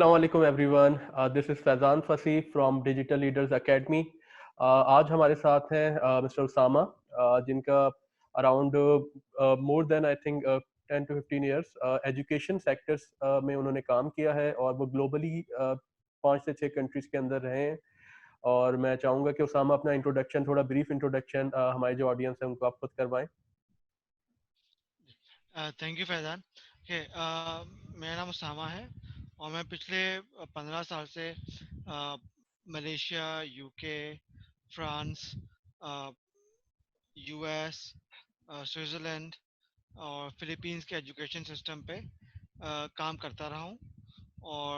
Assalamu alaikum everyone. This is Faizan Fasi from Digital Leaders Academy. आज हमारे साथ हैं मिस्टर उसामा, जिनका around more than I think 10 to 15 years education sectors में उन्होंने काम किया है और वो ग्लोबली 5 से 6 कंट्रीज के अंदर रहे हैं। और मैं चाहूँगा कि उसामा अपना इंट्रोडक्शन, थोड़ा ब्रीफ इंट्रोडक्शन हमारे जो ऑडियंस है उनको आप खुद करवाएं। Thank you Faizan. मेरा नाम उसामा है और मैं पिछले 15 साल से Malaysia, UK, France, US, Switzerland और फिलीपींस के एजुकेशन सिस्टम पे काम करता रहा हूँ। और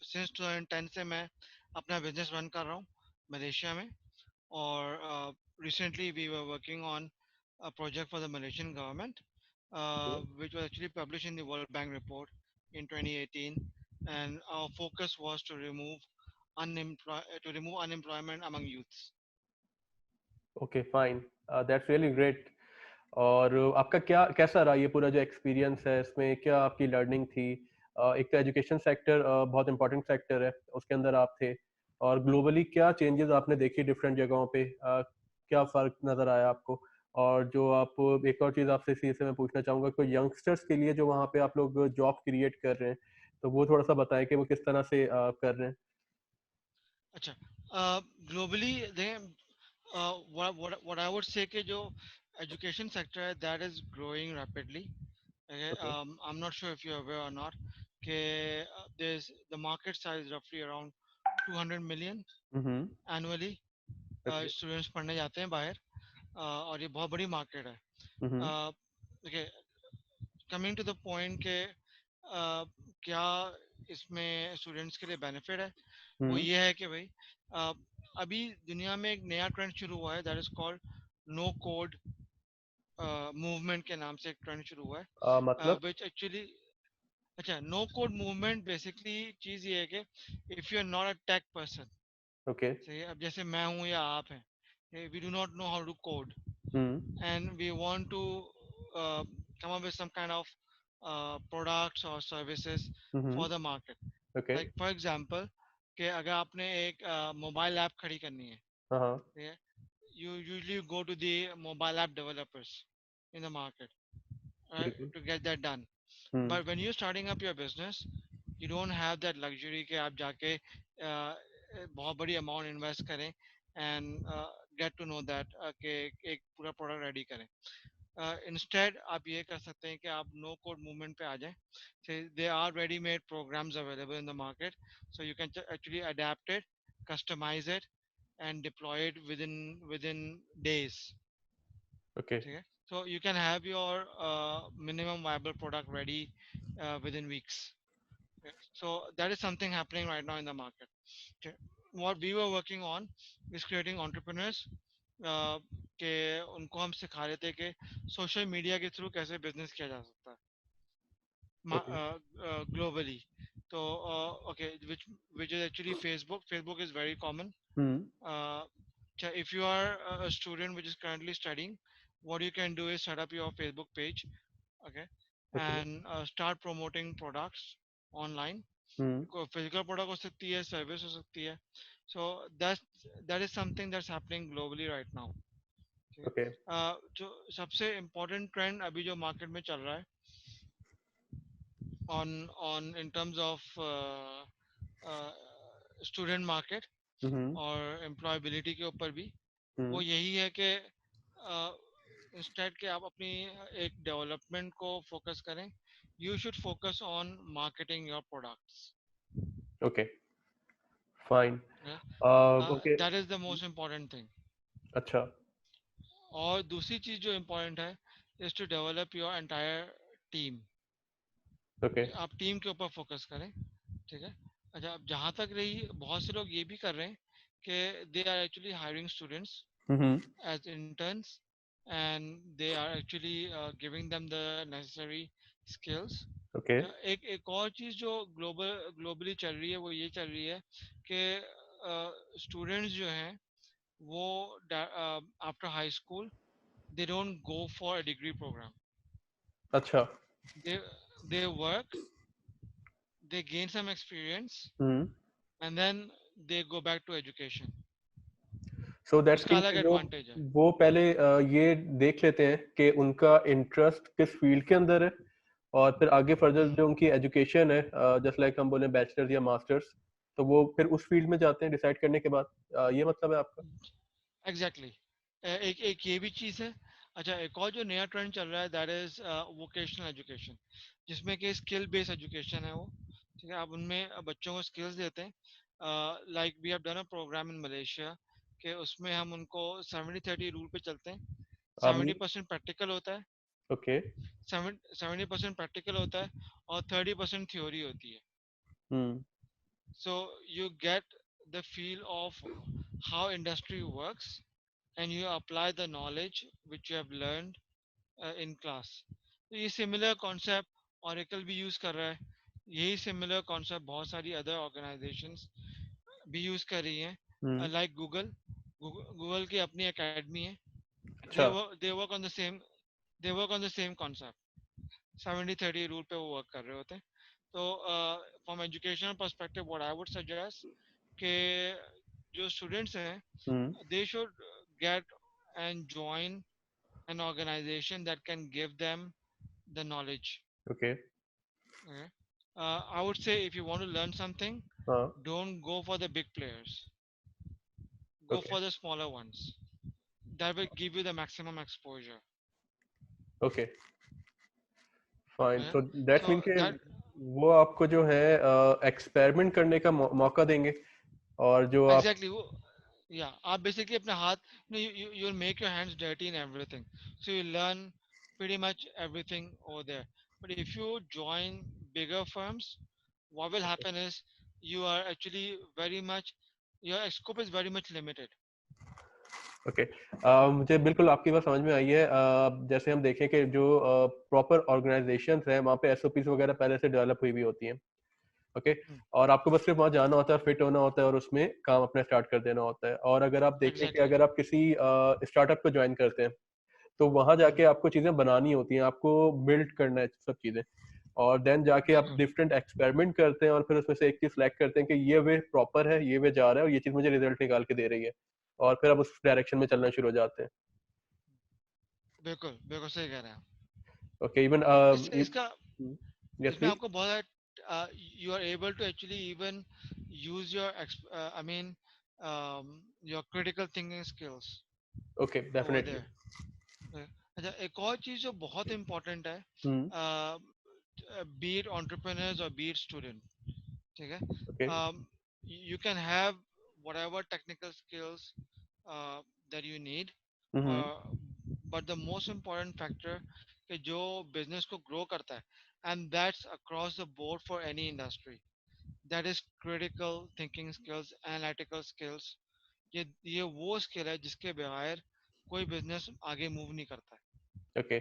सिंस 2010 से मैं अपना बिजनेस रन कर रहा हूँ मलेशिया में। और recently we were working on a project for the Malaysian government, which was actually published in the World Bank report in 2018, and our focus was to remove unemployment among youths. Okay fine, that's really great. और आपका क्या कैसा रहा ये पूरा जो experience है, इसमें क्या आपकी लर्निंग थी? एक तो एजुकेशन सेक्टर बहुत इंपॉर्टेंट सेक्टर है, उसके अंदर आप थे। और ग्लोबली क्या चेंजेस आपने देखी डिफरेंट जगहों पे? क्या फ़र्क नज़र आया आपको? और जो आप, एक और चीज़ आपसे इसी से मैं पूछना चाहूँगा, कोई यंगस्टर्स के लिए जो वहाँ पे आप लोग जॉब क्रिएट कर रहे हैं, तो वो थोड़ा सा बताएं कि वो किस तरह से कर रहे हैं। अच्छा, globally they what I would say कि जो education sector है that is growing rapidly. Okay, okay. I'm not sure if you're aware or not कि there's the market size roughly around 200 million hmm. annually. Okay. Students पढ़ने जाते हैं बाहर, और ये बहुत बड़ी मार्केट है। हम्म। देखिए, कमिंग टू द पॉइंट के क्या इसमें स्टूडेंट्स के लिए बेनिफिट है, वो हम्म। ये है कि भाई अ, अभी दुनिया में एक नया ट्रेंड शुरू हुआ है, that is called no code movement के नाम से एक ट्रेंड शुरू हुआ है, मतलब? विच एक्चुअली, अच्छा, नो कोड मूवमेंट बेसिकली चीज़ ये है कि if you are not a tech person, okay. सही है, अब जैसे मैं हूँ या आप हैं, we do not know how to code hmm. and we want to come up with some kind of products or services hmm. for the market. Okay. Like for example, कि अगर आपने एक मोबाइल ऐप खड़ी करनी है, हाँ हाँ। ठीक है, you usually go to the mobile app developers in the market, right, बिल्कुल। to get that done. Hmm. But when you're starting up your business, you don't have that luxury कि आप जाके बहुत बड़ी अमाउंट इन्वेस्ट करें and get to know that कि एक पूरा प्रोडक्ट रेडी करें। इंस्टेड आप ये कर सकते हैं कि आप नो कोड मूवमेंट पे आ जाएं। They are ready made programs available in the market, so you can actually adapt it, customise it and deploy it within days. Okay. ठीक है, so you can have your minimum viable product ready within weeks. Okay. So that is something happening right now in the market. Okay. What we were working on is creating entrepreneurs, कि उनको हम सिखा रहे थे कि social media के through कैसे business किया जा सकता ओके। है ग्लोबली। तो okay, which is actually Facebook is very common. Hmm. uh, if you are a student which is currently studying, what you can do is set up your Facebook page, okay, okay. and start promoting products online. हम्म। कोई physical product हो सकती है, service हो सकती है। So that is something that's happening globally right now. ठीक है, okay. जो सबसे इम्पोर्टेंट ट्रेंड अभी जो मार्केट में चल रहा है on on in terms of student market hmm. और एम्प्लॉयबिलिटी के ऊपर भी, वो हम्म। यही है कि इंस्टेड के आप अपनी एक डेवलपमेंट को फोकस करें, you should focus on marketing your products. Okay fine. Okay. That is the most important thing. अच्छा। और दूसरी चीज जो इम्पोर्टेंट है is to develop your entire team. Okay. आप टीम के ऊपर फोकस करें। ठीक है, अच्छा, अब जहाँ तक रही, बहुत से लोग ये भी कर रहे हैं कि they are actually hiring students hmm. as interns, and they are actually giving them the necessary skills. Okay. एक और चीज जो ग्लोबली चल रही है वो ये चल रही है कि स्टूडेंट्स जो हैं वो after high school they don't go for a degree program, अच्छा। They they work they gain some experience, hmm. and then they go back to education. So that's उसका मीन अलग कि जो एडवांटेज है. वो पहले ये देख लेते हैं कि उनका इंटरेस्ट किस फील्ड के अंदर है, और फिर आगे फर्दर हम्म. जो उनकी एजुकेशन है, जस्ट लाइक हम बोले बैचलर्स या मास्टर्स, तो वो फिर उस फील्ड में जाते हैं डिसाइड करने के बाद. ये मतलब है आपका? एग्जैक्टली. एक एक ये भी चीज़ है. अच्छा, एक और जो नया ट्रेंड चल रहा है, दैट इज वोकेशनल एजुकेशन, जिसमें कि स्किल बेस्ड एजुकेशन है वो. ठीक है, आप उनमें बच्चों को स्किल्स देते हैं. Like we have done a program in Malaysia, कि उसमें हम उनको 70-30 रूल पे चलते हैं. मी 70% प्रैक्टिकल होता है. ओके. 70% प्रैक्टिकल होता है और 30% थ्योरी होती है. हम्म. So you get the feel of how industry works, and you apply the knowledge which you have learned in class. तो ये सिमिलर कॉन्सेप्ट Oracle भी यूज कर रहा है. यही सिमिलर कॉन्सेप्ट बहुत सारी अदर ऑर्गेनाइजेशंस भी यूज कर रही हैं, हम्म. Like Google. गूगल की अपनी एकेडमी है. अच्छा. They work on the same they work on the same concept. 70-30 rule पे वो वर्क कर रहे होते हैं. तो from educational perspective what I would suggest कि जो स्टूडेंट्स हैं, हम्म. they should get and join an organization that can give them the knowledge. Okay. Okay? I would say if you want to learn something, हाँ. don't go for the big players. Go okay. for the smaller ones. That will give you the maximum exposure. Okay. Fine. Okay? So that's mean So कि that वो आपको जो है experiment करने का मौका देंगे, और जो आप. exactly. Yeah, आप basically अपने हाथ, you'll make your hands dirty in everything. So you learn pretty much everything over there. But if you join bigger firms, what will happen is you are actually very much, your scope is very much limited. Okay. मुझे बिल्कुल आपकी बात समझ में आई है. जैसे हम देखें कि जो प्रॉपर ऑर्गेनाइजेशंस हैं वहाँ पे एसओपीज वगैरह पहले से डेवलप हुई भी होती हैं. ओके. Hmm. और आपको बस सिर्फ वहाँ जाना होता है, फिट होना होता है और उसमें काम अपना स्टार्ट कर देना होता है. और अगर आप देखें कि Exactly. अगर आप किसी स्टार्टअप को ज्वाइन करते हैं, तो वहाँ Hmm. जाके आपको चीज़ें बनानी होती हैं, आपको बिल्ड करना है सब चीज़ें, और देन जाके आप बिल्कुल. डिफरेंट एक्सपेरिमेंट करते हैं और फिर उसमें से एक चीज़ सेलेक्ट करते हैं कि ये वे प्रॉपर है, ये वे जा रहा है और ये चीज़ मुझे रिजल्ट निकाल के दे रही है, और फिर आप उस डायरेक्शन में चलना शुरू हो जाते हैं. बिल्कुल बिल्कुल सही कह रहे हैं आप. ओके. इवन इसका यस इसमें प्लीज. आपको बहुत, you are able to actually even use your I mean, your critical thinking skills okay. over definitely. there. अच्छा, एक और चीज जो बहुत इम्पोर्टेंट है, हम्म. बीट entrepreneurs और बीट स्टूडेंट. ठीक है. Okay. You can have whatever technical skills that you need, hmm. uh, but the most important factor कि जो business को grow करता है, and that's across the board for any industry, that is critical thinking skills, analytical skills. ये वो skill है जिसके बगैर कोई business आगे move नहीं करता है. ओके.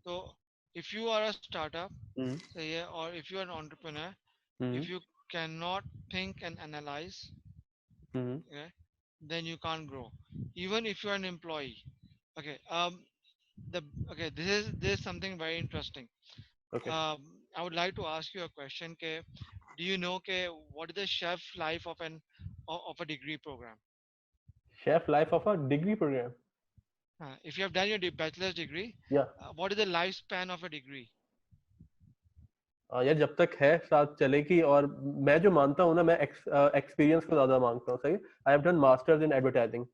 तो if you are a startup, hmm. say, or if you are an entrepreneur, hmm. if you cannot think and analyze, hmm. yeah, then you can't grow. Even if you are an employee. Okay. The okay. This is something very interesting. Okay. I would like to ask you a question. Ke, do you know ke, what is the shelf life of a degree program? Shelf life of a degree program. If you have done your bachelor's degree, या what is the lifespan of a degree? यार जब तक है साथ चलेगी. और मैं जो मानता हूँ ना, मैं एक्सपीरियंस को ज्यादा मांगता हूँ. सही. I have done masters in advertising,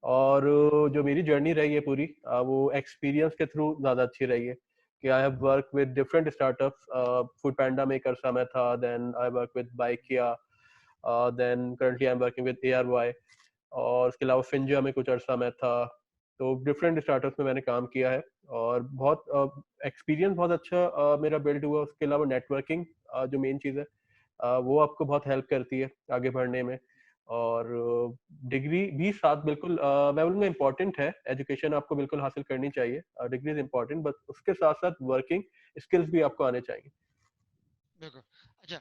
और जो मेरी जर्नी रही है पूरी, वो एक्सपीरियंस के थ्रू ज्यादा अच्छी रही है. कि I have work with different startups. Foodpanda में एक अरसा मैं था, then I work with Bykea, then currently I am working with ARY, और उसके अलावा फिंजा में कुछ अरसा मैं था. तो डिफरेंट स्टार्टअप्स में मैंने काम किया है, और बहुत एक्सपीरियंस बहुत अच्छा मेरा बिल्ड हुआ. उसके अलावा नेटवर्किंग जो मेन चीज़ है, वो आपको बहुत हेल्प करती है आगे बढ़ने में. और डिग्री भी साथ बिल्कुल, मैं बोलूँगा इम्पोर्टेंट है. एजुकेशन आपको बिल्कुल हासिल करनी चाहिए, डिग्री इज इम्पोर्टेंट, बट उसके साथ साथ वर्किंग स्किल्स भी आपको आने चाहिए. देखो. अच्छा,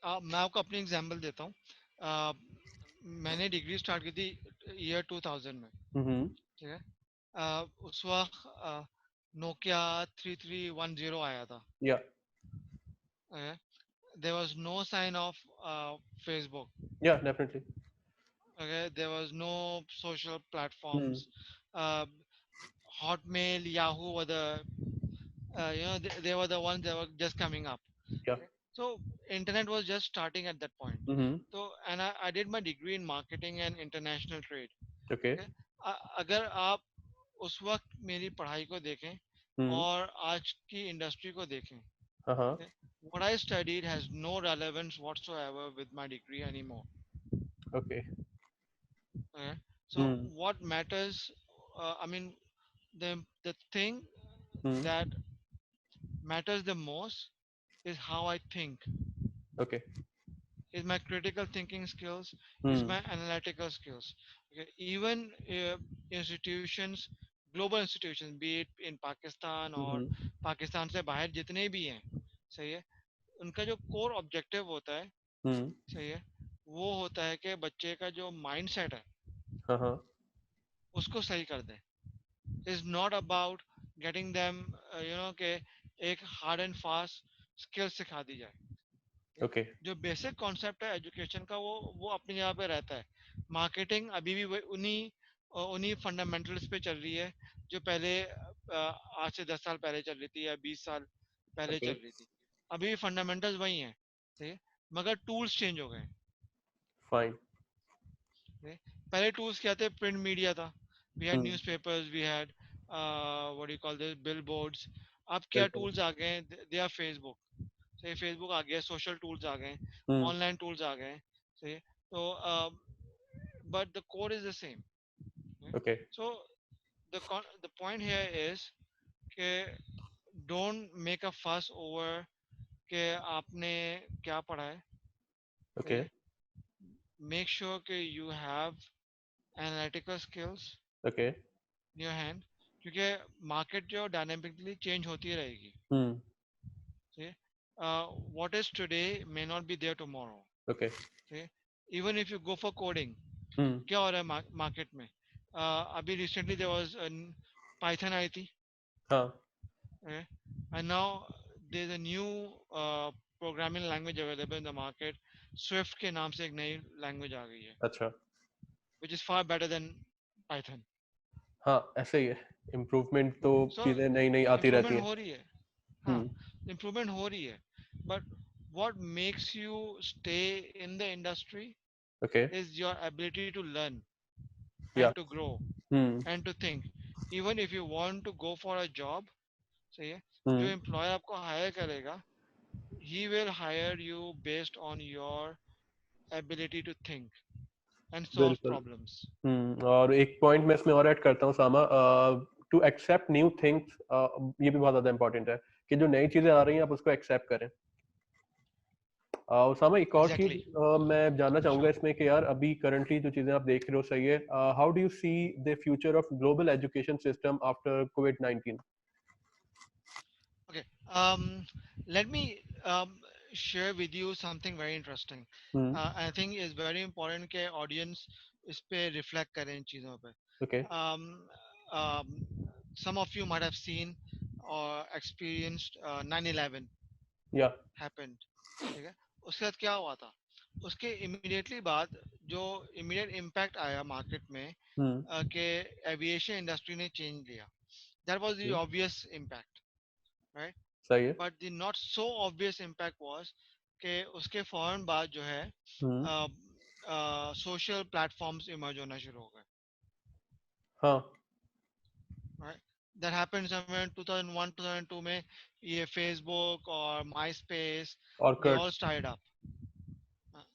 मैं आपको अपनी एग्जांपल देता हूँ. अ, मैंने डिग्री स्टार्ट की थी ईयर 2000 में. हम्म. ठीक है. उस वक्त नोकिया 3310 आया था. या. Okay? there was no sign of Facebook. Yeah, definitely. Okay, there was no social Hmm. platforms. Uh, Hotmail, Yahoo were the they were the ones that were just coming up. Yeah. Okay. So internet was just starting at that point. Mm-hmm. So and I did my degree in marketing and international trade. Okay. Okay. अगर आप उस वक्त मेरी पढ़ाई को देखें Hmm. और आज की इंडस्ट्री को देखें, Uh-huh. okay, what I studied has no relevance whatsoever with my degree anymore. Okay. Okay. So Hmm. what matters, I mean, the thing Hmm. that matters the most is how I think, Okay. is my critical thinking skills, is Hmm. my analytical skills. Okay. Even institutions, global institutions, be it in Pakistan और Mm-hmm. Pakistan से बाहर जितने भी हैं, सही है, उनका जो कोर ऑब्जेक्टिव होता है, Hmm. सही है, वो होता है कि बच्चे का जो माइंड सेट है Uh-huh. उसको सही कर दें. Is not about getting them कि एक हार्ड एंड फास्ट स्किल सिखा दी जाए. Okay. जो बेसिक कॉन्सेप्ट है एजुकेशन का वो अपनी जगह पे रहता है. मार्केटिंग अभी भी उन्हीं फंडामेंटल्स पे चल रही है जो पहले आज से 10 साल पहले चल रही थी या 20 साल पहले चल Okay. रही थी. अभी भी फंडामेंटल्स वही हैं, ठीक है, मगर टूल्स चेंज हो गए. Fine. Okay? पहले टूल्स क्या थे? प्रिंट मीडिया था. We had Hmm. Newspapers, we had what do you call this, billboards. अब क्या बिल्कुल. टूल्स आ गए हैं? They are Facebook. सही, फेसबुक आ गया, सोशल टूल्स आ गए, Hmm. ऑनलाइन टूल्स आ गए. सही. तो but the core is the same. Okay. So the point here is कि डोंट मेक अ फस ओवर कि आपने क्या पढ़ा है. सही Okay. है. मेक श्योर कि you have analytical skills Okay. In your hand, क्योंकि मार्केट जो डायनेमिकली चेंज होती रहेगी. Hmm. ठीक है. What is today may not be there tomorrow. Okay. ठीक है. Even if you go for coding, Hmm. क्या हो रहा है मार्केट में? अभी रिसेंटली देयर वाज पाइथन आई थी, हाँ. And now there is a new programming language available in the market. Swift के नाम से एक नई लैंग्वेज आ गई है, अच्छा. Which is far better than Python. हाँ, ऐसे ही है. इम्प्रूवमेंट तो सो चीजें नई नई आती रहती इम्प्रूवमेंट हैं. हो रही है. हाँ, हम्म. इम्प्रूवमेंट हो रही है. But what makes you stay in the industry okay. is your ability to learn या. and to grow hmm. and to think. Even if you want to go for a job, सही है, जो हम्म. Employer आपको higher करेगा, he will hire you based on your ability to think and solve बिल्कुल. problems. और एक point मैं इसमें और ऐड करता हूँ सामा. टू एक्सेप्ट न्यू थिंग्स, ये भी बहुत ज्यादा इंपॉर्टेंट है कि जो नई चीजें आ रही हैं आप उसको एक्सेप्ट करें. उसामा, एक और चीज Exactly. मैं जानना चाहूंगा Sure. इसमें कि यार अभी करंटली जो चीजें आप देख रहे हो सही है. How do you see the future of global education system after covid? Okay. Let me share with you something very interesting. Hmm. I think it's very important कि audience इस पे reflect करें इन चीज़ों पे. Okay. Um, um, some of you might have seen or experienced 9/11 या. happened. ठीक है. उसके बाद क्या हुआ था? उसके immediately बाद जो immediate impact आया market में, हम्म. कि aviation industry ने change लिया. That was the obvious impact, right? सही है. But the not so obvious impact was कि उसके फौरन बाद जो है हम्म. सोशल प्लेटफॉर्म्स इमर्ज होना शुरू हो गए. हाँ. Right. That happened somewhere in 2001 2002 में. ये फेसबुक और माई स्पेस, और they curt. All started up.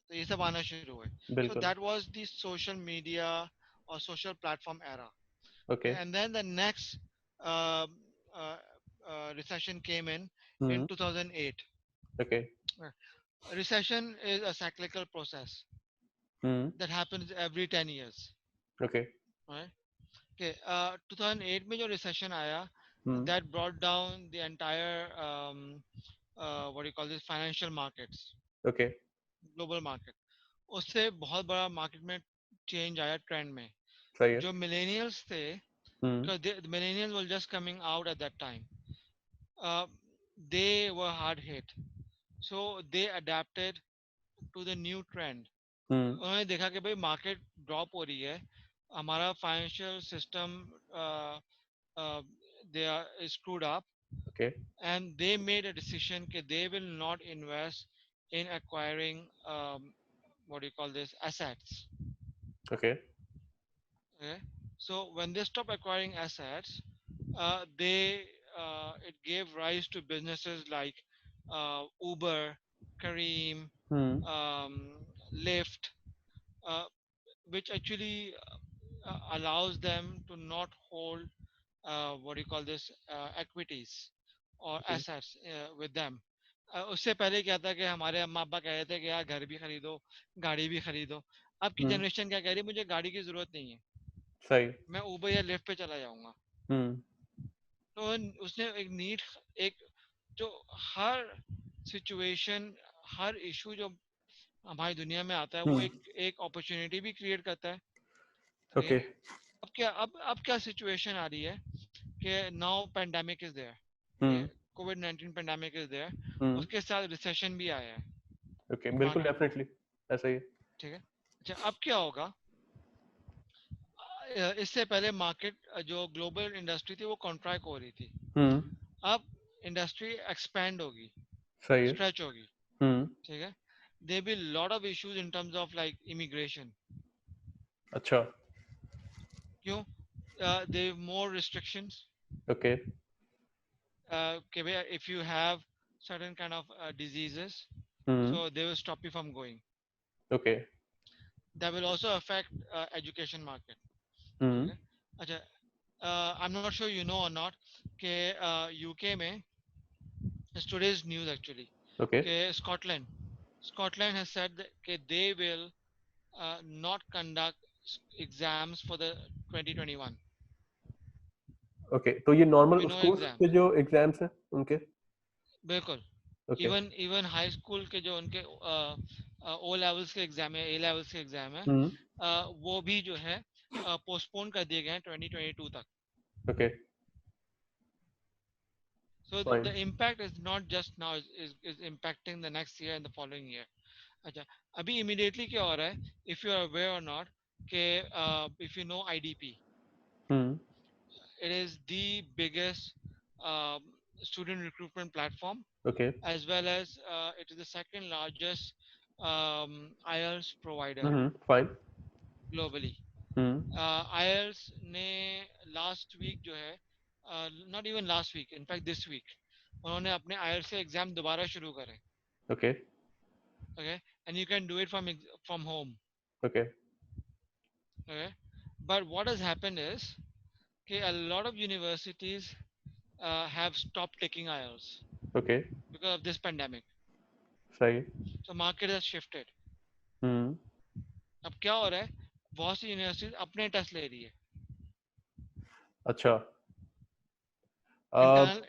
तो ये सब आना शुरू हुए. सो बिल्कुल. That was the social media और social platform era. Okay. And then the next recession came in hmm. 2008. Okay. Recession is a cyclical process hmm. that happens every 10 years, okay. right? Okay. 2008 में जो recession आया, हम्म. that brought down the entire what do you call this, financial markets, okay. global market. उससे बहुत बड़ा market में change आया trend में. सही है. जो millennials थे, हम्म. because the millennials were just coming out at that time, uh, they were hard hit. So they adapted to the new trend. Hmm. उन्होंने देखा कि भाई मार्केट ड्रॉप हो रही है, हमारा financial system they are screwed up, Okay. and they made a decision that they will not invest in acquiring what do you call this assets. Okay. Okay, so when they stop acquiring assets, they it gave rise to businesses like Uber, Careem, Hmm. Lyft, uh, which actually allows them to not hold what do you call this equities or Okay. assets with them. उससे पहले क्या था कि हमारे अम्मा अब्बा कह रहे थे कि यार घर भी खरीदो, गाड़ी भी खरीदो. अब की Hmm. जनरेशन क्या कह रही है, मुझे गाड़ी की जरूरत नहीं है, सही. मैं उबर या लिफ्ट पे चला जाऊंगा. Hmm. तो उसने एक नीड, एक जो हर सिचुएशन, हर इशू जो हमारी दुनिया में आता है वो Hmm. एक एक अपॉर्चुनिटी भी क्रिएट करता है. ठीक है. Okay. अब क्या सिचुएशन आ रही है कि नाउ पेंडेमिक इज देयर. ठीक है. Hmm. Covid 19 pandemic is there. Hmm. उसके साथ रिसेशन भी आया है Okay. बिल्कुल मार्केट में. डेफिनेटली ऐसा ही है. ठीक है. अच्छा, अब क्या होगा, इससे पहले मार्केट जो ग्लोबल इंडस्ट्री थी वो कॉन्ट्रैक्ट हो रही थी. Hmm. अब इंडस्ट्री एक्सपैंड होगी, सही है. स्ट्रेच होगी. Hmm. ठीक है. there be lot of issues in terms of like immigration. अच्छा. क्यों? There more restrictions. Okay. कि भाई if you have certain kind of diseases, Hmm. so they will stop you from going. Okay. That will also affect education market. ठीक Hmm. है. अच्छा, I'm not sure you know or not कि UK में, it's today's news actually, Okay. कि Scotland has said that कि they will not conduct exams for the 2021. Okay, तो ये normal You know schools exam. के जो एग्जाम्स हैं उनके. बिल्कुल. ओके. इवन हाई स्कूल के जो उनके ओ लेवल्स के एग्जाम है, ए लेवल्स के एग्जाम है, हम्म. वो भी जो है पोस्टपोन कर दिए गए हैं 2022 तक. Okay. So fine. the impact is not just now, is impacting the next year and the following year. अच्छा, अभी immediately क्या हो रहा है, if you are aware or not, कि if you know IDP, hmm. it is the biggest um, student recruitment platform, okay. as well as it is the second largest IELTS provider hmm. Fine. globally. Hmm. IELTS ने last week जो है, not even last week, in fact this week उन्होंने अपने IELTS के exam दोबारा शुरू करे. Okay. Okay, and you can do it from home. Okay. Okay, but what has happened is okay, a lot of universities have stopped taking IELTS okay. because of this pandemic. सही. So market has shifted. हम्म. अब क्या हो रहा है, बहुत सी universities अपने test ले रही है, अच्छा. आ,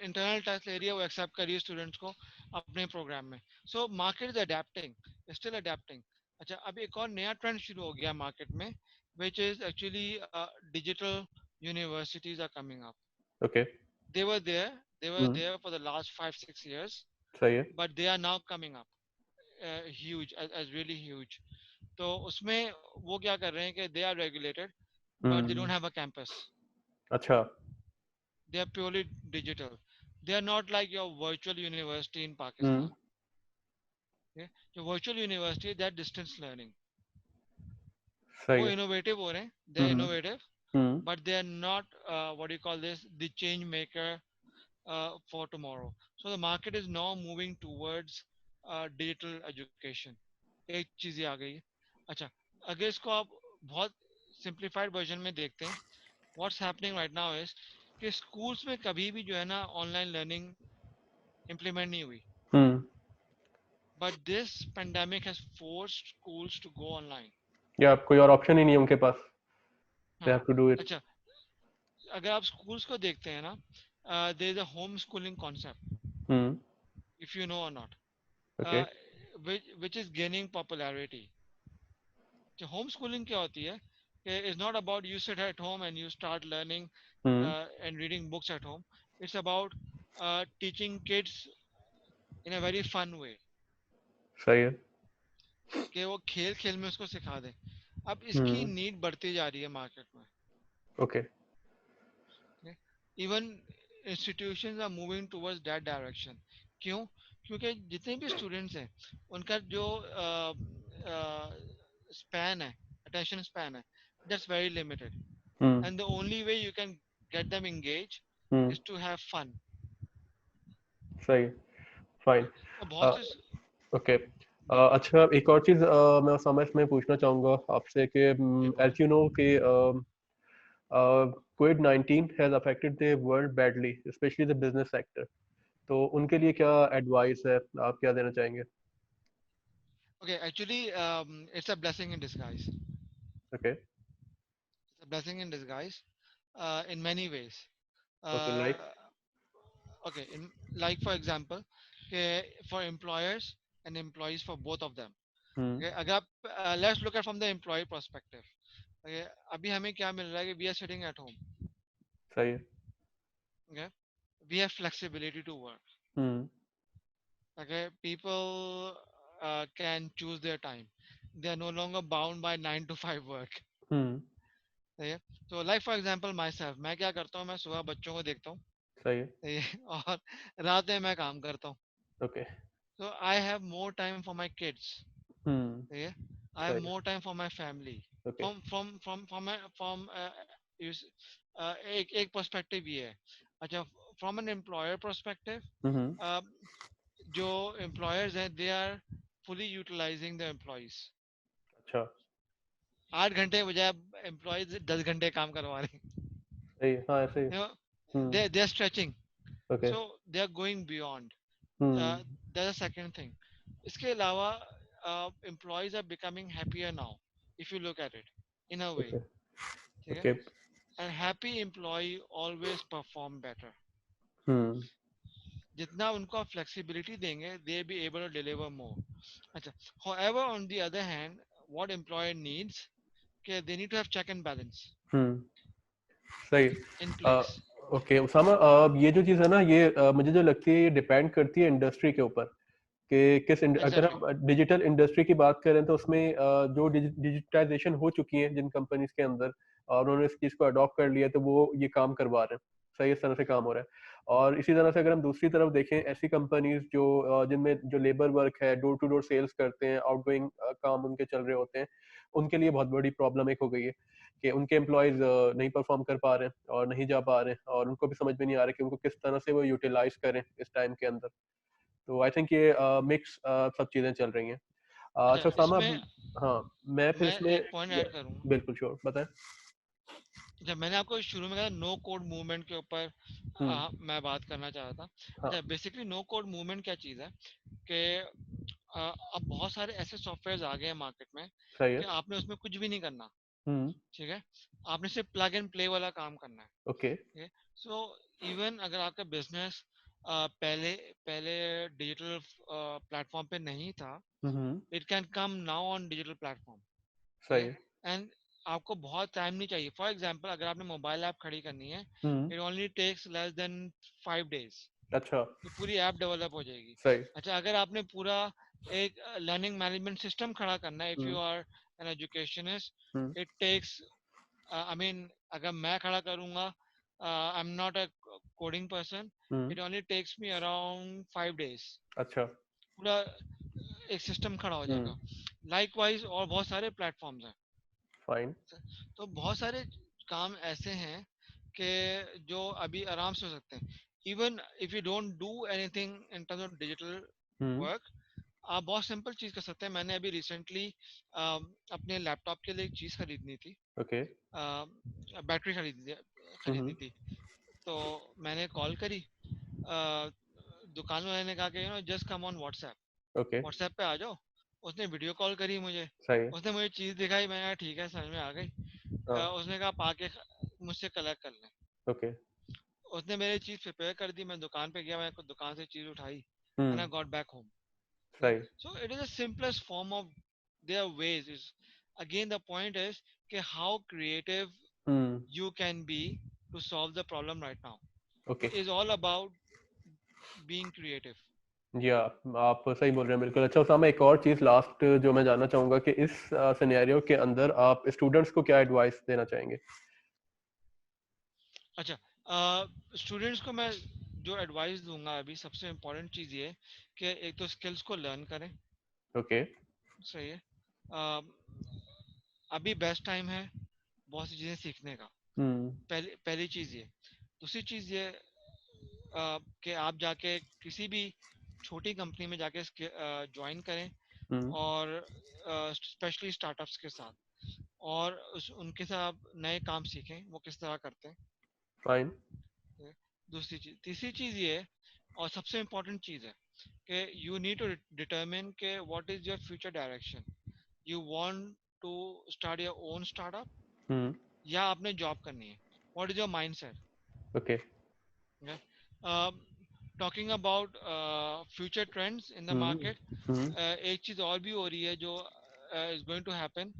इंटरनल टेस्ट ले रही है, वो एक्सेप्ट कर रही है स्टूडेंट्स को अपने प्रोग्राम में. So market is adapting, still adapting. अच्छा, अब एक और नया ट्रेंड शुरू हो गया मार्केट में, which is actually digital universities are coming up. Okay. they were there they were hmm. there for the last 5-6 years, सही है. but they are now coming up huge, as really huge. तो उसमें वो क्या कर रहे हैं कि they are regulated, but they don't hmm. have a campus. अच्छा. They are purely digital. They are not like your virtual university in hmm. Pakistan. Okay? Your virtual university, they are distance learning. सही वो है. innovative हो रहे हैं, they are hmm. innovative, hmm. but they are not what do you call this, the change maker for tomorrow. So the market is now moving towards digital education. एक चीज ये आ गई है. अच्छा, अगर इसको आप बहुत सिंप्लीफाइड वर्जन में देखते हैं, what's happening right now is कि स्कूल्स में कभी भी जो है ना ऑनलाइन लर्निंग इम्प्लीमेंट नहीं हुई, hmm. But this pandemic has forced schools to go online. या कोई और ऑप्शन ही नहीं है उनके पास. दे हैव हाँ. To do it. अच्छा, अगर आप स्कूल्स को देखते हैं ना, there is a home schooling concept, hmm. If you know और not, okay. which is gaining popularity. कि होम स्कूलिंग क्या होती है, is not about you sit at home and you start learning hmm. And reading books at home. It's about teaching kids in a very fun way. सही है। कि वो खेल खेल में उसको सिखा दें। अब इसकी हम्म। नीड बढ़ती जा रही है मार्केट में। Okay. Even institutions are moving towards that direction. क्यों? क्योंकि जितने भी स्टूडेंट्स हैं उनका जो स्पैन है, अटेंशन स्पैन है, that's very limited. Hmm. And the only way you can get them engage hmm. Is to have fun. सही। फाइन। तो बहुत से ओके। जी अच्छा, एक और चीज मैं समझ में पूछना चाहूंगा आपसे कि जी बोले। एज यू नो कि कोविड-19 has affected the world badly, specially the business sector. तो उनके लिए क्या एडवाइस है, आप क्या देना चाहेंगे? Okay, actually it's a blessing in disguise. Okay. It's a blessing in disguise in many ways. Okay, Uh, like. okay, like for example, okay, for employers and employees, for both of them. Hmm. Okay, अगर आप let's look at from the employee perspective. Okay, अभी हमें क्या मिल रहा है कि we are sitting at home. सही है। Okay, we have flexibility to work. Hmm. Okay, people can choose their time. They are no longer bound by 9 to 5 work. हम्म। सही है। तो like for example myself, मैं क्या करता हूँ, मैं सुबह बच्चों को देखता हूँ, सही है। सही है, और रात में मैं काम करता हूँ। Okay. So I have more time for my kids. Hmm. Yeah, I have सही है। more time for my family. Okay. From you s- एक पर्सपेक्टिव ये है। अच्छा, from an employer perspective, hmm. जो एम्प्लॉयर्स हैं they are fully utilising the employees. अच्छा। 8 घंटे बजाय एम्प्लॉयज 10 घंटे काम करवा रहे सही है, हाँ ऐसे ही। हैं। हम्म। They are stretching, okay. so they are going beyond. Hmm. That's the second thing. इसके अलावा employees are becoming happier now, if you look at it in a way. Okay. ठीक है? Okay. And happy employee always perform better. हम्म। जितना उनको आप flexibility देंगे, they be able to deliver more. अच्छा, however, on the other hand, what employer needs, okay, they need to have check and balance hmm. सही। in uh, place. Okay Usama, ये जो चीज़ है ना, ये मुझे जो लगती है ये डिपेंड करती है इंडस्ट्री के ऊपर कि अगर Exactly. हम डिजिटल इंडस्ट्री की बात करें तो उसमें जो डिजिटाइजेशन हो चुकी है जिन कंपनीज के अंदर, और उन्होंने इस चीज़ को अडॉप्ट कर लिया, तो वो ये काम करवा रहे हैं। सही, इस तरह से काम हो रहा है। और इसी तरह से अगर हम दूसरी तरफ देखें, ऐसी कंपनीज जो जिनमें जो लेबर वर्क है, डोर टू डोर सेल्स करते हैं, आउटगोइंग काम उनके चल रहे होते हैं, उनके लिए बहुत बड़ी प्रॉब्लम एक हो गई है कि उनके एम्प्लॉयज नहीं परफॉर्म कर पा रहे हैं और नहीं जा पा रहे हैं, और उनको भी समझ में नहीं आ रहा कि उनको किस तरह से वो यूटिलाइज करें इस टाइम के अंदर। तो आई थिंक ये मिक्स सब चीज़ें चल रही हैं। अच्छा, अच्छा सामा, इसमें हाँ, मैं फिर मैं इसमें एक पॉइंट ऐड करूंगा। बिल्कुल श्योर, बताएं। जब मैंने आपको शुरू में कहा नो कोड मूवमेंट के ऊपर हम्म। मैं बात करना चाह रहा था। हाँ। अच्छा, बेसिकली नो कोड मूवमेंट क्या चीज़ है कि अब बहुत सारे ऐसे सॉफ्टवेयर आ गए हैं मार्केट में सही है। कि आपने उसमें कुछ भी नहीं करना। हम्म। ठीक है, आपने सिर्फ प्लग एंड प्ले वाला काम करना है। ओके। ठीक है, सो इवन अगर आपका बिजनेस पहले पहले डिजिटल प्लेटफॉर्म पे नहीं था, hmm. It can come now on digital platform. ठीक सही है, है। एंड आपको बहुत टाइम नहीं चाहिए। फॉर एग्जांपल, अगर आपने मोबाइल ऐप खड़ी करनी है, hmm. It only takes less than 5 days। अच्छा। तो पूरी ऐप डेवलप हो जाएगी। सही। अच्छा, अगर आपने पूरा एक लर्निंग मैनेजमेंट सिस्टम खड़ा करना है, if hmm. You are an educationist, hmm. It takes I mean, अगर मैं खड़ा करूंगा, I am not a coding person, hmm. It only takes me around 5 days। अच्छा। पूरा एक सिस्टम खड़ा हो हम्म। जाएगा। लाइकवाइज और बहुत सारे प्लेटफॉर्म्स हैं। फाइन। तो बहुत सारे काम ऐसे हैं कि जो अभी आराम से हो सकते हैं। Even if you don't do anything in terms of digital hmm. Work, आप बहुत सिंपल चीज कर सकते हैं। मैंने अभी रिसेंटली अपने लैपटॉप के लिए एक चीज खरीदनी थी, ओके। बैटरी खरीदनी हम्म। थी। तो मैंने कॉल करी, दुकान वाले ने कहा कि just come on WhatsApp, okay. WhatsApp पे आ जाओ। उसने वीडियो कॉल करी मुझे, सही है। उसने मुझे चीज दिखाई, मैंने कहा ठीक है, समझ में आ गई। हाँ। उसने कहा आप आके मुझसे कलेक्ट कर लें। ओके। उसने मेरी चीज प्रिपेयर कर दी, मैं दुकान पे गया, मैं दुकान से चीज उठाई, and hmm. I got back home. सही। So it is the simplest form of their ways. Is again the point is कि how creative hmm. you can be to solve the problem right now. Okay. It is all about being creative. जी आप सही बोल रहे हैं बिल्कुल। अच्छा उसामा, एक और चीज़ लास्ट जो मैं जानना चाहूँगा कि इस सिनेरियो के अंदर आप स्टूडेंट्स को क्या एडवाइस देना चाहेंगे? अच्छा, स्टूडेंट्स को मैं जो एडवाइस दूंगा अभी, सबसे इम्पोर्टेंट चीज़ ये है कि एक तो स्किल्स को लर्न करें। ओके। सही है। अ, अभी बेस्ट टाइम है बहुत सी चीज़ें सीखने का। हुँ, पहली पहली चीज़ ये। दूसरी चीज़ ये कि आप जाके किसी भी छोटी कंपनी में जाके ज्वाइन करें, हुँ, और स्पेशली स्टार्टअप्स के साथ, और उनके साथ आप नए काम सीखें वो किस तरह करते हैं। फाइन। ठीक है? दूसरी चीज, तीसरी चीज ये है, और सबसे इम्पोर्टेंट चीज है कि यू नीड टू डिटरमिन के what is your future direction. You want to start your own startup, hmm, या आपने जॉब करनी है। What is your mindset. Okay. Talking about future trends in the hmm, market, hmm, एक चीज और भी हो रही है जो is going to happen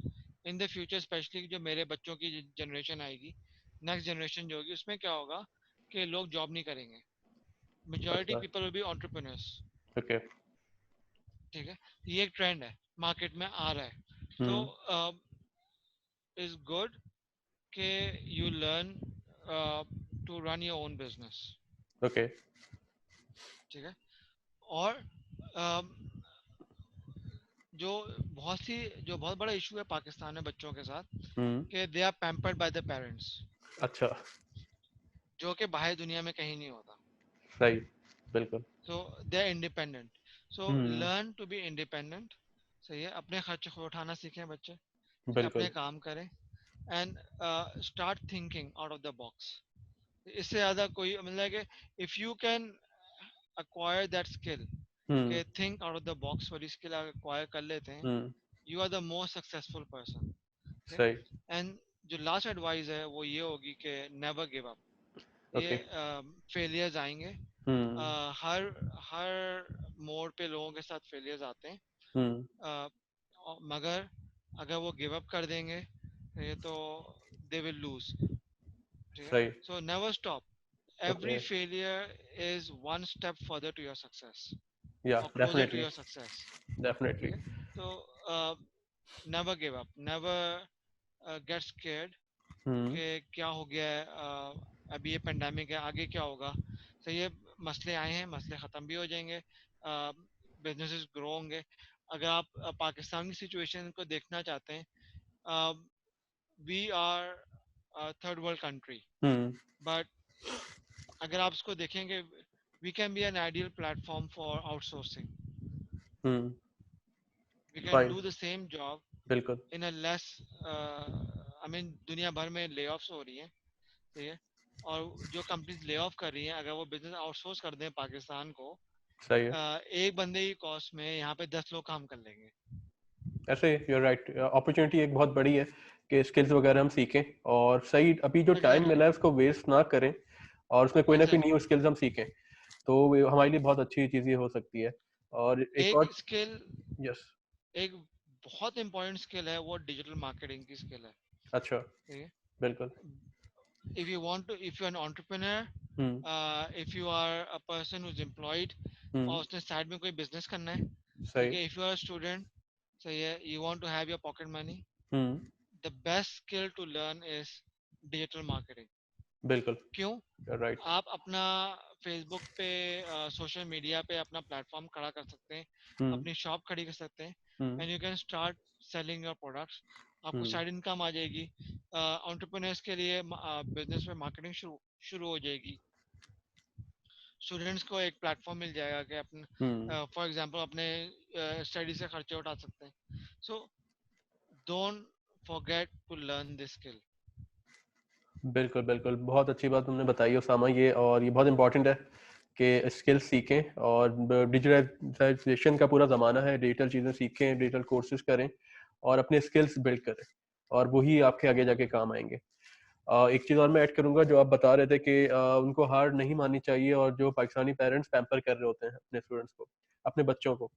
in the future, specially जो मेरे बच्चों की जनरेशन आएगी, नेक्स्ट जनरेशन जो होगी, उसमें क्या होगा कि लोग जॉब नहीं करेंगे। मेजॉरिटी अच्छा, people will be entrepreneurs. Okay. ठीक है, ये एक ट्रेंड है, मार्केट में आ रहा है। तो हुँ, इज गुड के you learn to run your own business. Okay. ठीक है। और um, जो जो बहुत बड़ा इशू है पाकिस्तान में बच्चों के साथ, हुँ, कि they are pampered by the parents, अच्छा, जो कि बाहर दुनिया में कहीं नहीं होता। सही, बिल्कुल। So they are independent. So hmm, learn to be independent. सही है, अपने खर्च खुद उठाना सीखें बच्चे। ठीक है, अपने बिल्कुल। काम करें, and start thinking out of the box. इससे ज़्यादा कोई मतलब है कि if you can acquire that skill, हुँ, कि think out of the box वाली स्किल acquire कर लेते हैं, हुँ, you are the most successful person. Okay? सही, And जो लास्ट एडवाइस है वो ये होगी कि नेवर गिव अप। ये ओके। फेलियर्स आएंगे, हुँ, हर हर मोड़ पे लोगों के साथ फेलियर्स आते हैं। हुँ, मगर अगर वो गिव अप कर देंगे ये तो दे विल लूज। ठीक है, सही, so never stop. Okay, every failure is one step further to your success, या or closer to definitely, your success. Definitely. ठीक है। तो never give up, never get scared हुँ, कि क्या हो गया है, अभी ये पेंडेमिक है, आगे क्या होगा। तो ये मसले आए हैं, मसले ख़त्म भी हो जाएंगे, बिजनेसेस ग्रो होंगे। अगर आप पाकिस्तान की सिचुएशन को देखना चाहते हैं, we are third world country, hmm, but अगर आप इसको देखेंगे, we can be an ideal platform for outsourcing. Hmm, we can fine, do the same job बिल्कुल। इन अ लेस, आई मीन दुनिया भर में ले ऑफ्स हो रही हैं। ठीक है, और जो कंपनीज ले ऑफ कर रही हैं, अगर वो बिजनेस आउटसोर्स कर दें पाकिस्तान को, सही है। एक बंदे की कॉस्ट में यहाँ पे 10 लोग काम कर लेंगे। ऐसे यू आर राइट, अपॉर्चुनिटी एक बहुत बड़ी है कि स्किल्स वगैरह हम सीखें और सही अभी जो टाइम एग्जैक्टली, मिला है उसको वेस्ट ना करें और उसमें कोई ना कोई एग्जैक्टली। न्यू स्किल्स हम सीखें, तो वो हमारे लिए बहुत अच्छी चीज़ ये हो सकती है। और एक एक और, स्किल, यस, एक बहुत इंपॉर्टेंट स्किल है, वो डिजिटल मार्केटिंग की स्किल है। अच्छा, ठीक है, बिल्कुल। If you want to, if you an entrepreneur, hmm, if you are a person who is employed, hmm, और उसने साइड में कोई बिजनेस करना है। ठीक सही, है, इफ यू आर स्टूडेंट, सही है, you want to have your pocket money, hmm, the best skill to learn is digital marketing. बिल्कुल, क्यों? You are right. आप अपना फेसबुक पे, सोशल मीडिया पे अपना प्लेटफॉर्म खड़ा कर सकते हैं, हुँ, अपनी शॉप खड़ी कर सकते हैं, hmm, and you can start selling your products. आपको हुँ, साइड इनकम आ जाएगी। एंटरप्रेन्योर्स के लिए बिजनेस में मार्केटिंग शुरू शुरू हो जाएगी। स्टूडेंट्स को एक प्लेटफॉर्म मिल जाएगा कि हुँ, अपने, फॉर एग्जांपल, अपने स्टडी से खर्चे उठा सकते हैं। So don't forget to learn this skill. बिल्कुल, बिल्कुल। बहुत अच्छी बात तुमने बताई उसामा, ये और ये बहुत इम्पोर्टेंट है कि स्किल्स सीखें और डिजिटलाइज़ेशन का पूरा ज़माना है, डिजिटल चीज़ें सीखें, डिजिटल कोर्सेज़ करें और अपने स्किल्स बिल्ड करें और वही आपके आगे जाके काम आएँगे। एक चीज़ और मैं ऐड करूँगा जो आप बता रहे थे कि उनको हार नहीं माननी चाहिए और जो पाकिस्तानी पेरेंट्स पैम्पर कर रहे होते हैं अपने स्टूडेंट्स को, अपने बच्चों को।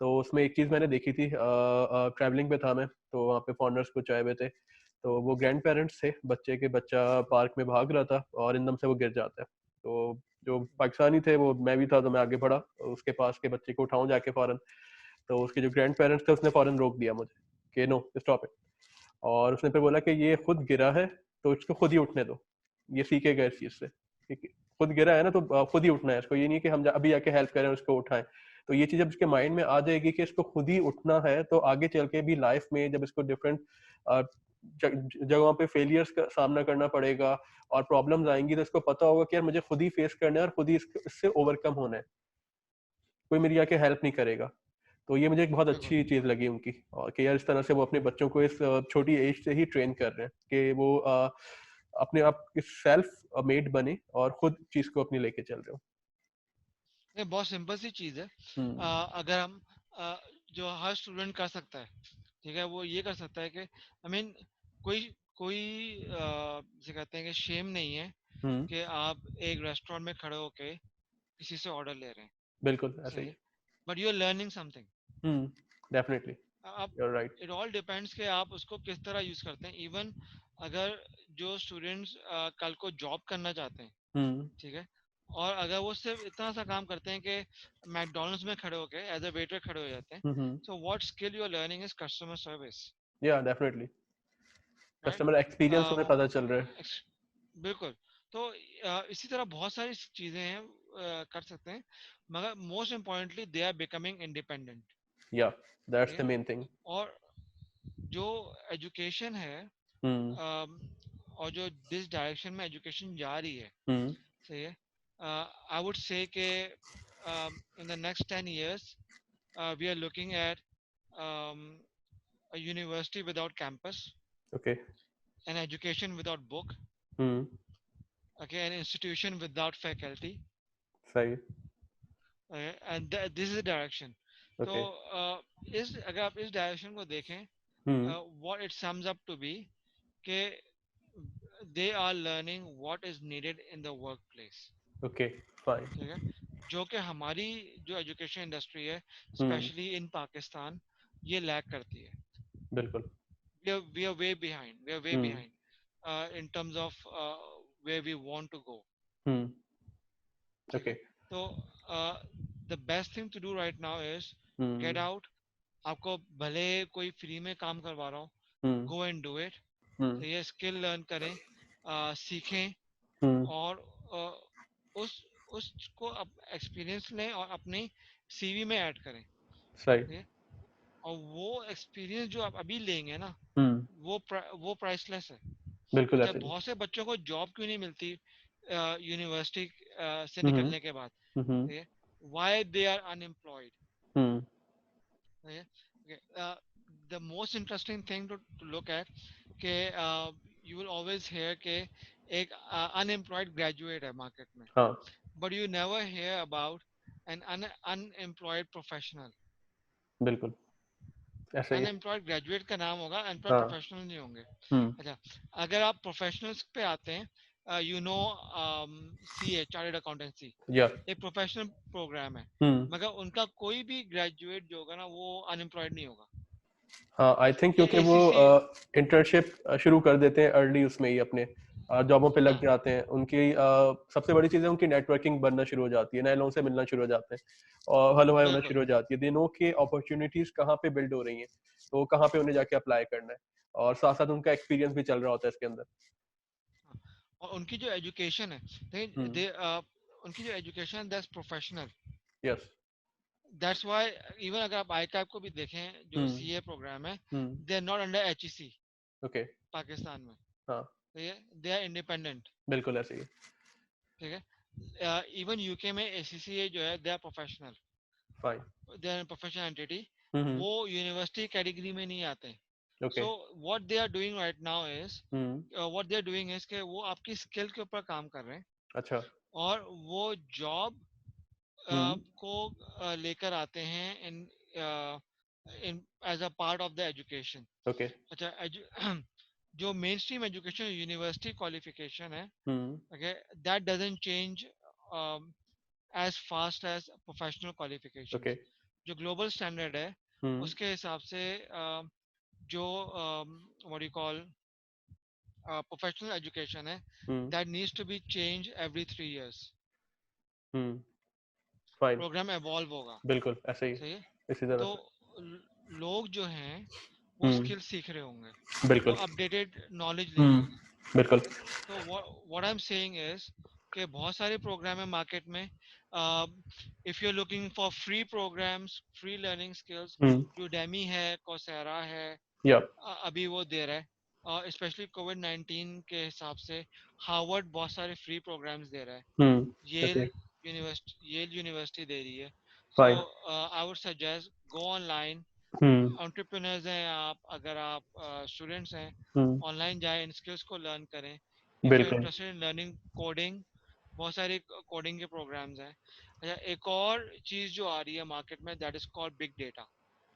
तो उसमें एक चीज़ मैंने देखी थी, ट्रैवलिंग पे था मैं, तो वहाँ पे फॉरेनर्स कुछ आए हुए थे। तो वो ग्रैंड पेरेंट्स थे, बच्चा पार्क में भाग रहा था और एकदम से वो गिर जाता है। तो जो पाकिस्तानी थे वो मैं भी था, तो मैं आगे बढ़ा उसके पास के बच्चे को उठाऊं जाके फौरन। तो उसके जो ग्रैंड पेरेंट्स थे उसने फौरन रोक दिया मुझे कि नो स्टॉप इट। और उसने फिर बोला कि ये खुद गिरा है तो इसको खुद ही उठने दो, ये सीखेगा इस चीज से। ठीक है? खुद गिरा है ना तो खुद ही उठना है इसको, ये नहीं कि हम अभी आके हेल्प करें उसको उठाएं। तो ये चीज जब इसके माइंड में आ जाएगी कि इसको खुद ही उठना है, तो आगे चल के भी लाइफ में जब इसको डिफरेंट जगहों पे फेलियर्स का सामना करना पड़ेगा और प्रॉब्लम्स आएंगी, तो इसको पता होगा कि यार मुझे खुद ही फेस करना है और खुद ही इससे ओवरकम होना है, कोई मेरी आके हेल्प नहीं करेगा। तो ये मुझे एक बहुत बिल्कुल अच्छी चीज लगी उनकी, और कि यार इस तरह से वो अपने बच्चों को इस छोटी एज से ही ट्रेन कर रहे हैं कि वो अपने आप सेल्फ मेड बने और खुद चीज को अपनी लेके चल रहे हो। ये बहुत सिंपल सी चीज़ है। हम्म। अगर हम जो हर स्टूडेंट कर सकता है, ठीक है, वो ये कर सकता है कि आई मीन कोई कोई जिसे कहते हैं कि शेम नहीं है हम्म। कि आप एक रेस्टोरेंट में खड़े होके किसी से ऑर्डर ले रहे हैं। बिल्कुल ऐसे सही ही। है, but you are learning something. Definitely. आप you are right. It all depends कि आप उसको किस तरह यूज करते हैं। इवन अगर जो स्टूडेंट्स कल को जॉब करना चाहते हैं, हम्म। ठीक है, और अगर वो सिर्फ इतना सा काम करते हैं कि मैकडोनल्ड्स में खड़े होके एज अ वेटर खड़े हो जाते हैं, hmm. So what skill you are learning is customer service, या डेफिनेटली, राइट? कस्टमर एक्सपीरियंस हमें पता चल रहा है। बिल्कुल। तो इसी तरह बहुत सारी चीजें हैं कर सकते हैं, मगर most importantly they are becoming independent. या ठीक दैट्स द है, मेन थिंग। और जो एजुकेशन है, हम्म। और जो जिस डायरेक्शन में एजुकेशन जा रही है, हम्म। सही है, आई वुड से कि in the next 10 years we are looking at um, a university without campus, okay. an education without book, hmm. okay, an institution without faculty, सही। and this is the direction. तो okay. इस अगर आप इस direction को देखें, हम्म। what it sums up to be कि they are learning what is needed in the workplace। Okay. Fine. ठीक है, जो कि हमारी जो एजुकेशन इंडस्ट्री है, हम्म। स्पेशली इन पाकिस्तान, ये लैक करती है। बिल्कुल। We are way behind, we are way hmm. behind in terms of where we want to go। हम्म। ठीक ओके। है, तो the best thing to do right now is get hmm. Out. आपको भले कोई फ्री में काम करवा रहा हो, hmm. Go and do it. Hmm. तो ये स्किल लर्न करें, सीखें, हम्म। और उस उसको एक्सपीरियंस लें और अपनी सीवी में ऐड करें। सही। ठीक है, और वो एक्सपीरियंस जो आप अभी लेंगे ना, हम्म। वो प्राइसलेस है। बिल्कुल अच्छा, ऐसे ही। बहुत से बच्चों को जॉब क्यों नहीं मिलती यूनिवर्सिटी से हम्म। निकलने के बाद? हम्म। ठीक है, why they are unemployed? Hmm. The most interesting thing to look at के यू विल ऑलवेज हेयर के एक अनएम्प्लॉयड ग्रेजुएट है मार्केट में, हाँ। But you never hear about an unemployed professional. बिल्कुल ऐसे ही। अनएम्प्लॉयड ग्रेजुएट का नाम होगा, एम्प्लॉयड हाँ। प्रोफेशनल नहीं होंगे। हम्म। अच्छा, अगर आप प्रोफेशनल्स पे आते हैं, you know, C A chartered accountancy या। एक प्रोफेशनल प्रोग्राम है, हम्म। मगर उनका कोई भी ग्रेजुएट जो होगा ना, वो अनएम्प्लॉयड नहीं होगा। हाँ आई थिंक ये क्योंकि वो एसीसी, इंटर्नशिप शुरू कर देते हैं अर्ली उसमें ही अपने, जॉबों पे लग हाँ, जाते हैं, उनकी सबसे बड़ी चीज़ है उनकी नेटवर्किंग बनना शुरू हो जाती है, नए लोगों से मिलना शुरू हो जाते हैं और हलवाई होना बिल्कुल। शुरू हो जाती है, दे नो के अपॉर्चुनिटीज कहाँ पे बिल्ड हो रही हैं, तो कहाँ पे उन्हें जाके अप्लाई करना है, और साथ साथ उनका एक्सपीरियंस भी चल रहा होता है इसके अंदर। हाँ, और उनकी जो एजुकेशन है, देखिए, हम्म। उनकी जो एजुकेशन है that's professional. Yes. That's why even अगर आप आई कैप को भी देखें, जो हम्म। सी ए प्रोग्राम है, hmm. They are not under H E C okay. Pakistan में। हाँ। तो ये दे आर इंडिपेंडेंट। बिल्कुल ऐसे ही। ठीक है, इवन यूके में ए सी सी ए जो है, they are professional, fine. They are professional entity. Hmm. वो यूनिवर्सिटी कैटेगरी में नहीं आते। Okay. So what they are doing right now is, hmm. What they are doing is के वो आपकी स्किल के ऊपर काम कर रहे हैं, अच्छा। और वो जॉब हम्म। को लेकर आते हैं in in as a part of the education. Okay. अच्छा, जो main stream education university qualification है, hmm. Okay, that doesn't change as fast as professional okay. Qualifications. जो ग्लोबल स्टैंडर्ड है, हम्म। उसके हिसाब से जो what you call professional education है, hmm. that needs to be changed every 3 years। फाइन, program evolve होगा। बिल्कुल ऐसे ही, सही है। इसी तरह तो से। लोग जो हैं वो हम्म, स्किल सीख रहे होंगे, वो बिल्कुल। अपडेटेड नॉलेज लेंगे। बिल्कुल। ठीक है। तो what I am saying is कि बहुत सारे प्रोग्राम है मार्केट में। If you are looking for free programs, free learning skills, hmm, Udemy है, कोसेरा है, या, अभी वो दे रहा है। और स्पेशली कोविड 19 के हिसाब से हार्वर्ड बहुत सारे फ्री प्रोग्राम्स दे रहा है। येल ऐसे, यूनिवर्सिटी दे रही है। So fine. I would suggest go online. Hmm, entrepreneurs हैं आप, अगर आप स्टूडेंट्स हैं, हम्म, ऑनलाइन जाएं, इन स्किल्स को लर्न करें। इफ़ यू आर बिल्कुल, इंटरेस्टेड इन लर्निंग कोडिंग, बहुत सारे कोडिंग के प्रोग्राम्स हैं। अच्छा, एक और चीज़ जो आ रही है मार्केट में, that is called big data.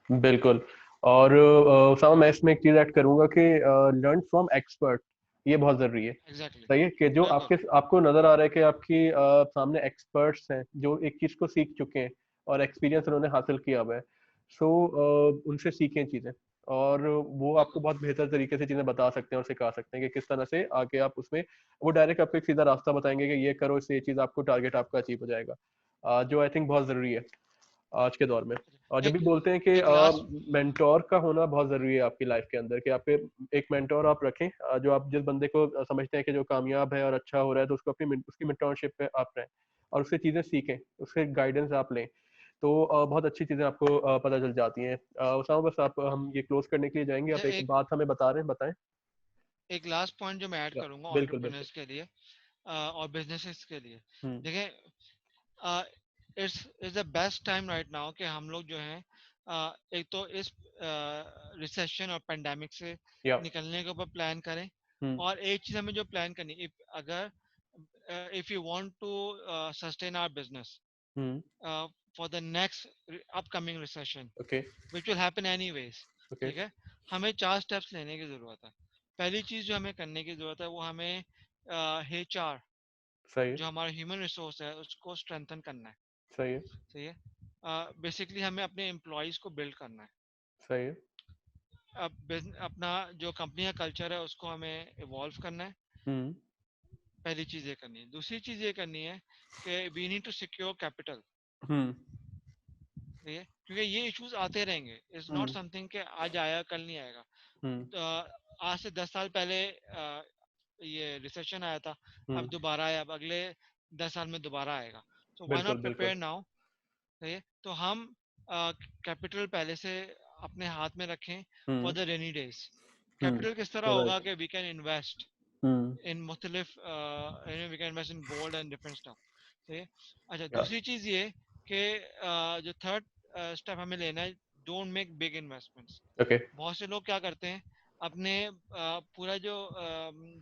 बिल्कुल। और सामा, मैं इसमें एक चीज ऐड करूंगा कि लर्न फ्रॉम एक्सपर्ट, ये बहुत जरूरी है। एग्जैक्टली। सही है कि जो बिल्कुल। आपके आपको नजर आ रहा है कि आपकी सामने एक्सपर्ट्स हैं जो एक चीज को सीख चुके हैं और एक्सपीरियंस उन्होंने हासिल किया हुआ है। सो उनसे सीखें चीजें, और वो आपको बिल्कुल। बहुत बेहतर तरीके से चीजें बता सकते हैं और सिखा सकते हैं कि किस तरह से आगे आप उसमें, वो डायरेक्ट आपको एक सीधा रास्ता बताएंगे कि ये करो, इससे ये चीज आपको टारगेट आपका अचीव हो जाएगा। जो आई थिंक बहुत जरूरी है आज के दौर में। और जब भी एक बोलते हैं कि एक लास्ट। मेंटोर का होना बहुत जरूरी है आपकी लाइफ के अंदर, कि आपके एक मेंटोर आप रखें, जो आप जिस बंदे को समझते हैं कि जो कामयाब है और अच्छा हो रहा है, तो उसको अपनी उसकी मेंटोरशिप पे आप रहें और उससे चीजें सीखें, उससे गाइडेंस आप लें। तो बहुत अच्छी चीजें आपको पता चल जाती हैं। उसामा, बस आप, हम ये क्लोज करने के लिए जाएंगे, अच्छा, आप एक बात हमें बता रहे हैं, बताएं। एक लास्ट पॉइंट जो मैं ऐड या, करूंगा बिल्कुल बिल्कुल। एंटरप्रेन्योर्स के लिए और बिजनेसेस के लिए। हम्म, देखें, it's is the best time right now कि हम लोग जो हैं एक तो इस रिसेशन और पेंडेमिक से या, निकलने के ऊपर प्लान करें। हम्म, और एक चीज हमें जो प्लान करनी, अगर if you want to sustain our business hmm, for the next upcoming recession okay, which will happen anyways. Okay, ठीक है। हमें 4 स्टेप्स लेने की जरूरत है। पहली चीज जो हमें करने की जरूरत है वो हमें HR, सही है, जो हमारा ह्यूमन रिसोर्स है, उसको स्ट्रेंथन करना है। सही है, सही है। बेसिकली हमें अपने एम्प्लॉयज को बिल्ड करना है। सही है, अब अपना जो कंपनी का कल्चर है उसको हमें इवॉल्व करना है। हम्म, पहली चीज ये करनी है। दूसरी चीज ये करनी है कि we need to secure capital. Hmm, ठीक है, क्योंकि ये इश्यूज आते रहेंगे। इट्स नॉट हम्म, समथिंग कि आज आया कल नहीं आएगा। हम्म, तो आज से 10 साल पहले ये रिसेशन आया था, अब हम्म, दोबारा आया, अब अगले 10 साल में दोबारा आएगा। सो व्हाई बिल्कुल नॉट बिल्कुल, प्रिपेयर नाउ। सही है। तो हम कैपिटल पहले से अपने हाथ में रखें for hmm, the rainy days. Hmm, capital किस तरह होगा राइट, कि we can invest hmm, in मुख्तलिफ, we can invest in gold and different stuff. सही है। अच्छा, या, दूसरी चीज ये कि जो थर्ड स्टेप हमें लेना है, don't make big investments. Okay, बहुत से लोग क्या करते हैं, अपने पूरा जो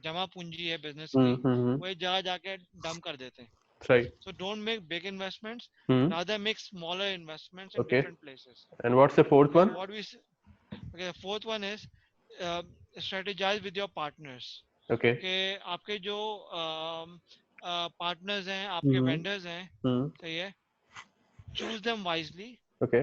जमा पूंजी है बिजनेस की, हम्म, वो एक जगह जाके डम कर देते हैं। सही, So don't make big investments, hmm, rather make smaller investments in okay, different places. And what's the fourth Okay, one? okay, the fourth one is uh, strategize with your partners. Okay, कि आपके जो partners हैं, आपके हम्म, vendors हैं, hmm, सही है, choose them wisely. Okay,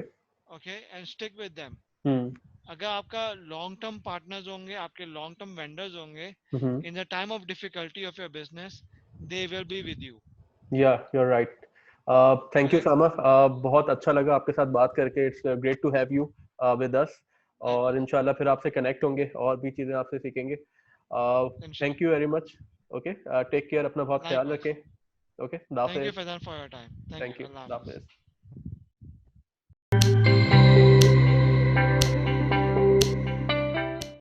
okay, and stick with them. Hmm, अगर आपका लॉन्ग टर्म पार्टनर्स होंगे, आपके लॉन्ग टर्म वेंडर्स होंगे, hmm, in the time of difficulty of your business, they will be with you. Yeah, you are right. Thank you correct. सामा, बहुत अच्छा लगा आपके साथ बात करके, it's great to have you with us. Thank और इंशाल्लाह फिर आपसे कनेक्ट होंगे और भी चीज़ें आपसे सीखेंगे। You. Thank you very much. Okay, take care, अपना बहुत ख्याल Likewise. रखें। ओके, Thank you, दाफिज। Faizan, for your time. Thank you. Thank you, Allah Hafiz. दाफिज।